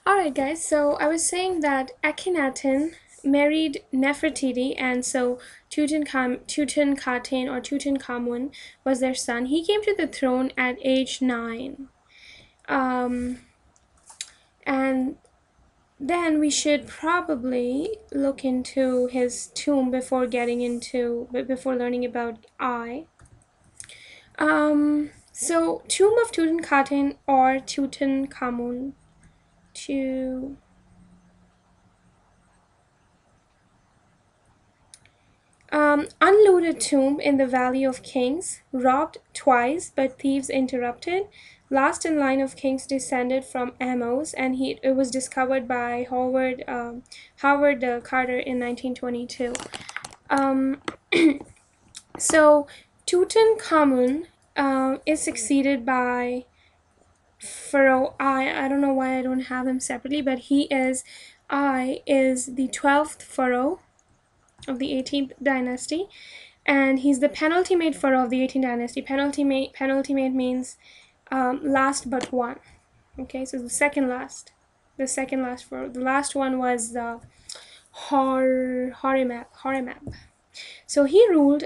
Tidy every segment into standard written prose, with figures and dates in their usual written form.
Alright guys, so I was saying that Akhenaten married Nefertiti, and so Tutankhaten or Tutankhamun was their son. He came to the throne at age 9. Um, and then we should probably look into his tomb before learning about I. So Tomb of Tutankhaten or Tutankhamun. To Unlooted tomb in the Valley of Kings, robbed twice but thieves interrupted. Last in line of kings descended from Amos, and it was discovered by Howard Carter in 1922. Um, so Tutankhamun is succeeded by Pharaoh I. I don't know why I don't have him separately, but I is the 12th pharaoh of the 18th dynasty, and he's the penultimate pharaoh of the 18th dynasty. Penultimate means last but one. Okay, so the second last pharaoh. The last one was the Horemheb. So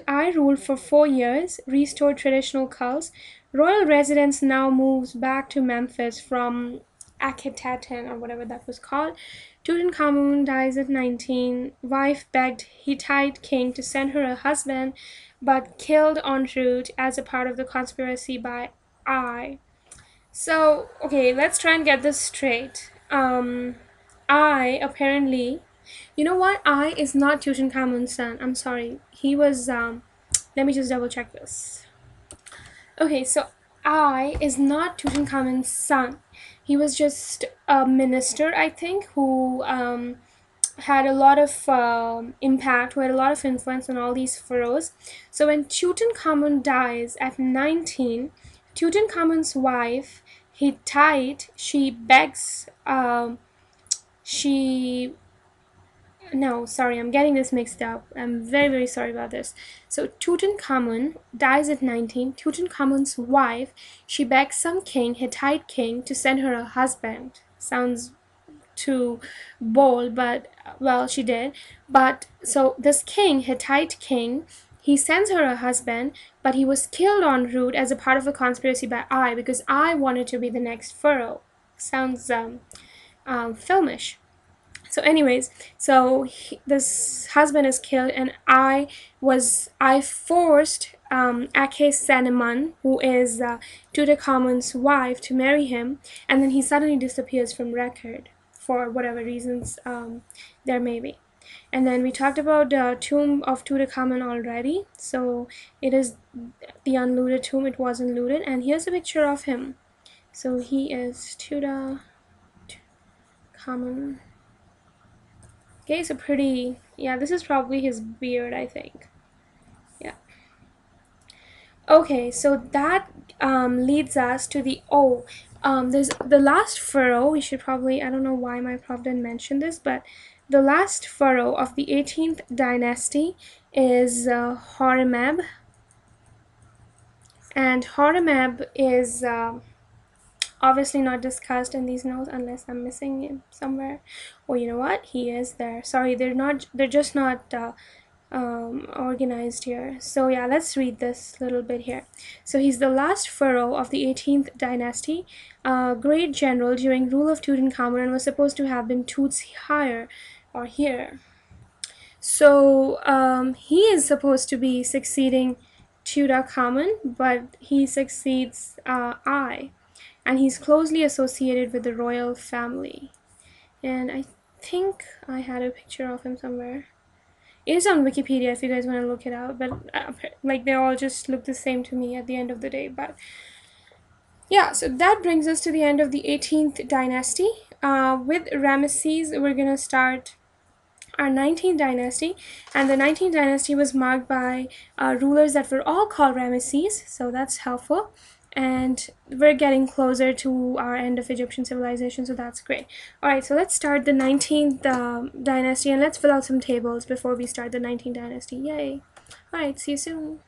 I ruled for 4 years, restored traditional cults. Royal residence now moves back to Memphis from Akhetaten or whatever that was called. Tutankhamun dies at 19. Wife begged Hittite king to send her a husband, but killed en route as a part of the conspiracy by I. So, okay, let's try and get this straight. I apparently, you know what? I is not Tutankhamun's son. I'm sorry. He was, let me just double check this. Okay, so I is not Tutankhamun's son. He was just a minister, I think, who had a lot of impact, who had a lot of influence on all these pharaohs. So when Tutankhamun dies at 19, Tutankhamun's wife, Hittite, she begs, she no, sorry, I'm getting this mixed up. I'm very, very sorry about this. So Tutankhamun dies at 19. Tutankhamun's wife, she begs some king, Hittite king, to send her a husband. Sounds too bold, but well, she did. But so this king, Hittite king, he sends her a husband, but he was killed en route as a part of a conspiracy by I, because I wanted to be the next pharaoh. Sounds filmish. So anyways, this husband is killed, and I forced Akhesenemun, who is Tutukhamun's wife, to marry him, and then he suddenly disappears from record for whatever reasons there may be. And then we talked about the tomb of Tutankhamun already, so it is the unlooted tomb. It wasn't looted, and here's a picture of him. So he is Tutankhamun. Okay, so pretty, yeah, this is probably his beard, I think. Yeah. Okay, so that leads us to there's the last pharaoh. We should probably, I don't know why my prof didn't mention this, but the last pharaoh of the 18th dynasty is Horemheb. And Horemheb is obviously not discussed in these notes unless I'm missing it somewhere. Or you know what? He is there. Sorry, they're just not organized here. So yeah, let's read this little bit here. So he's the last pharaoh of the 18th dynasty, great general during rule of Tutankhamun, and was supposed to have been Tut's heir or here. So he is supposed to be succeeding Tutankhamun, but he succeeds I, and he's closely associated with the royal family. And I think I had a picture of him somewhere. It is on Wikipedia if you guys want to look it up, but like they all just look the same to me at the end of the day. But yeah, so that brings us to the end of the 18th dynasty. With Ramesses, we're gonna start our 19th dynasty, and the 19th dynasty was marked by rulers that were all called Ramesses, so that's helpful. And we're getting closer to our end of Egyptian civilization, so that's great. Alright, so let's start the 19th dynasty, and let's fill out some tables before we start the 19th dynasty. Yay! Alright, see you soon.